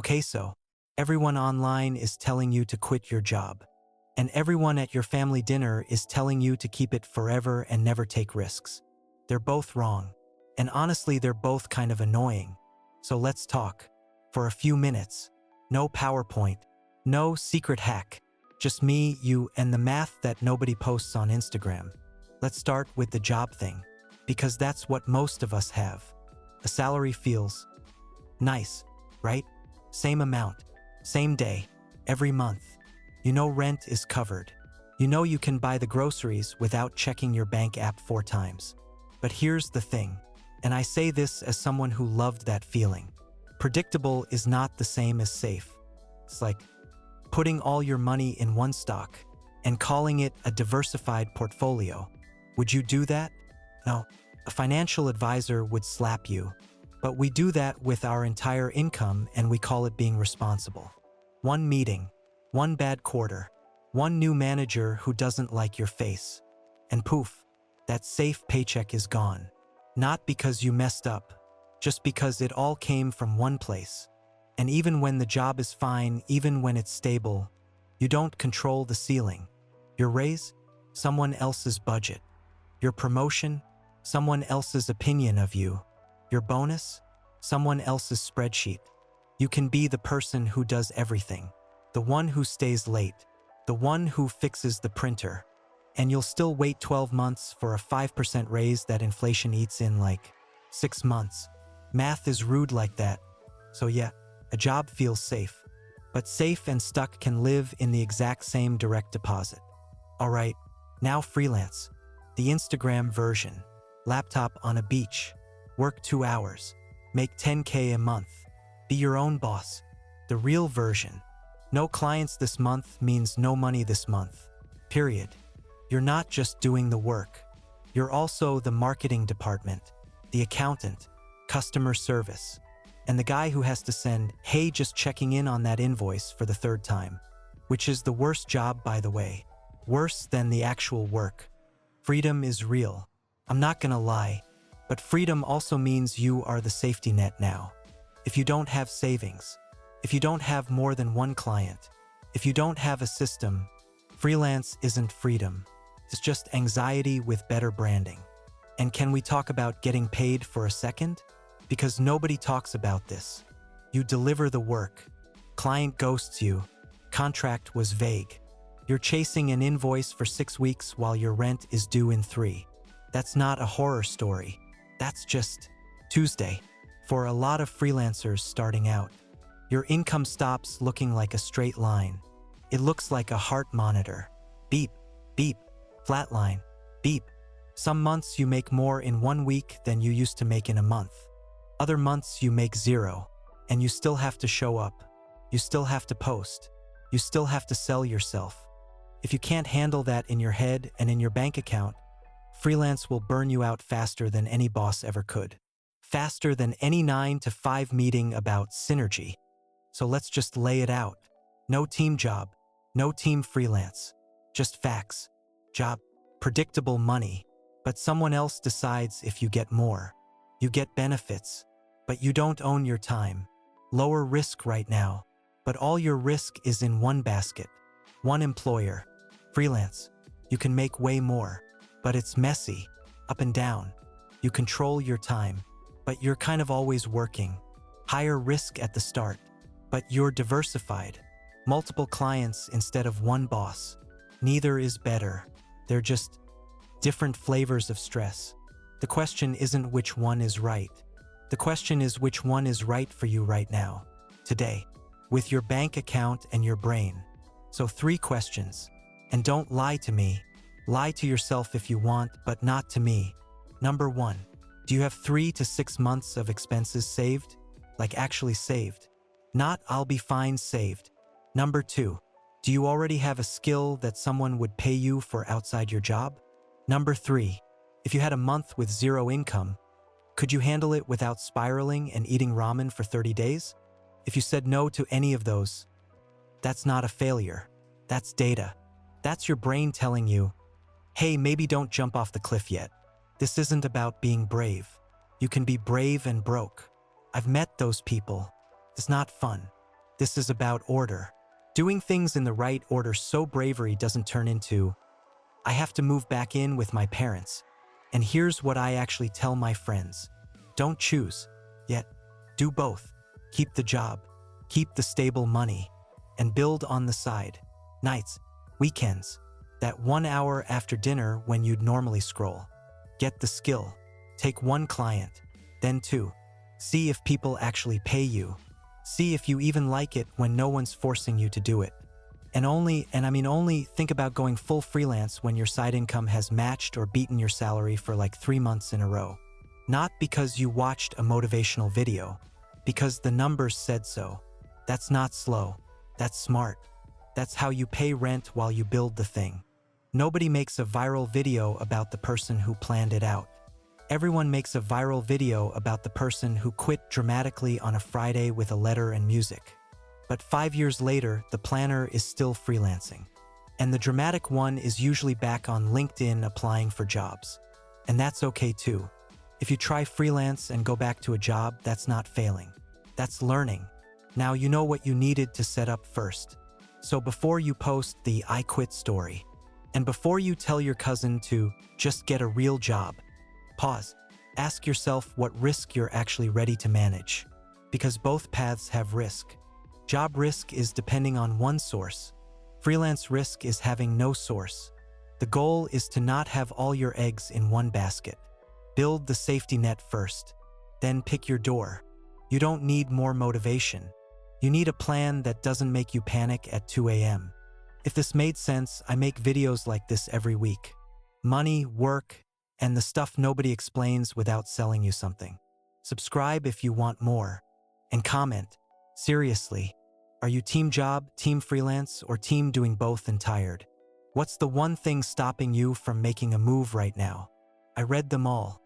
Okay, so everyone online is telling you to quit your job. And everyone at your family dinner is telling you to keep it forever and never take risks. They're both wrong. And honestly, they're both kind of annoying. So let's talk. For a few minutes. No PowerPoint. No secret hack. Just me, you, and the math that nobody posts on Instagram. Let's start with the job thing. Because that's what most of us have. A salary feels nice, right? Same amount, same day, every month. You know rent is covered. You know you can buy the groceries without checking your bank app 4 times. But here's the thing, and I say this as someone who loved that feeling. Predictable is not the same as safe. It's like putting all your money in one stock and calling it a diversified portfolio. Would you do that? No. A financial advisor would slap you. But we do that with our entire income and we call it being responsible. One meeting, one bad quarter, one new manager who doesn't like your face. And poof, that safe paycheck is gone. Not because you messed up, just because it all came from one place. And even when the job is fine, even when it's stable, you don't control the ceiling. Your raise? Someone else's budget. Your promotion? Someone else's opinion of you. Your bonus? Someone else's spreadsheet. You can be the person who does everything. The one who stays late. The one who fixes the printer. And you'll still wait 12 months for a 5% raise that inflation eats in like 6 months. Math is rude like that. So yeah, a job feels safe. But safe and stuck can live in the exact same direct deposit. Alright, now freelance. The Instagram version. Laptop on a beach. Work 2 hours. Make 10K a month. Be your own boss. The real version. No clients this month means no money this month. Period. You're not just doing the work. You're also the marketing department, the accountant, customer service, and the guy who has to send, "Hey, just checking in on that invoice" for the 3rd time. Which is the worst job, by the way. Worse than the actual work. Freedom is real. I'm not gonna lie. But freedom also means you are the safety net now. If you don't have savings, if you don't have more than one client, if you don't have a system, freelance isn't freedom. It's just anxiety with better branding. And can we talk about getting paid for a second? Because nobody talks about this. You deliver the work. Client ghosts you. Contract was vague. You're chasing an invoice for 6 weeks while your rent is due in 3. That's not a horror story. That's just Tuesday. For a lot of freelancers starting out, your income stops looking like a straight line. It looks like a heart monitor. Beep, beep, flatline, beep. Some months you make more in 1 week than you used to make in a month. Other months you make 0, and you still have to show up. You still have to post. You still have to sell yourself. If you can't handle that in your head and in your bank account, freelance will burn you out faster than any boss ever could. Faster than any 9 to 5 meeting about synergy. So let's just lay it out. No team job, no team freelance. Just facts. Job, predictable money. But someone else decides if you get more. You get benefits, but you don't own your time. Lower risk right now, but all your risk is in one basket. One employer. Freelance. You can make way more. But it's messy, up and down. You control your time, but you're kind of always working. Higher risk at the start, but you're diversified. Multiple clients instead of one boss. Neither is better. They're just different flavors of stress. The question isn't which one is right. The question is which one is right for you right now, today, with your bank account and your brain. So 3 questions. And don't lie to me. Lie to yourself if you want, but not to me. Number 1. Do you have 3 to 6 months of expenses saved? Like actually saved. Not "I'll be fine" saved. Number 2. Do you already have a skill that someone would pay you for outside your job? Number 3. If you had a month with 0 income, could you handle it without spiraling and eating ramen for 30 days? If you said no to any of those, that's not a failure. That's data. That's your brain telling you, hey, maybe don't jump off the cliff yet. This isn't about being brave. You can be brave and broke. I've met those people. It's not fun. This is about order. Doing things in the right order so bravery doesn't turn into, I have to move back in with my parents. And here's what I actually tell my friends. Don't choose, yet do both. Keep the job, keep the stable money, and build on the side. Nights, weekends, that 1 hour after dinner when you'd normally scroll. Get the skill. Take 1 client, then 2. See if people actually pay you. See if you even like it when no one's forcing you to do it. And only think about going full freelance when your side income has matched or beaten your salary for like 3 months in a row. Not because you watched a motivational video, because the numbers said so. That's not slow. That's smart. That's how you pay rent while you build the thing. Nobody makes a viral video about the person who planned it out. Everyone makes a viral video about the person who quit dramatically on a Friday with a letter and music. But 5 years later, the planner is still freelancing. And the dramatic one is usually back on LinkedIn applying for jobs. And that's okay too. If you try freelance and go back to a job, that's not failing. That's learning. Now you know what you needed to set up first. So before you post the I quit story, and before you tell your cousin to just get a real job, pause. Ask yourself what risk you're actually ready to manage. Because both paths have risk. Job risk is depending on one source. Freelance risk is having no source. The goal is to not have all your eggs in one basket. Build the safety net first. Then pick your door. You don't need more motivation. You need a plan that doesn't make you panic at 2 a.m. If this made sense, I make videos like this every week. Money, work, and the stuff nobody explains without selling you something. Subscribe if you want more. And comment. Seriously, are you team job, team freelance, or team doing both and tired? What's the one thing stopping you from making a move right now? I read them all.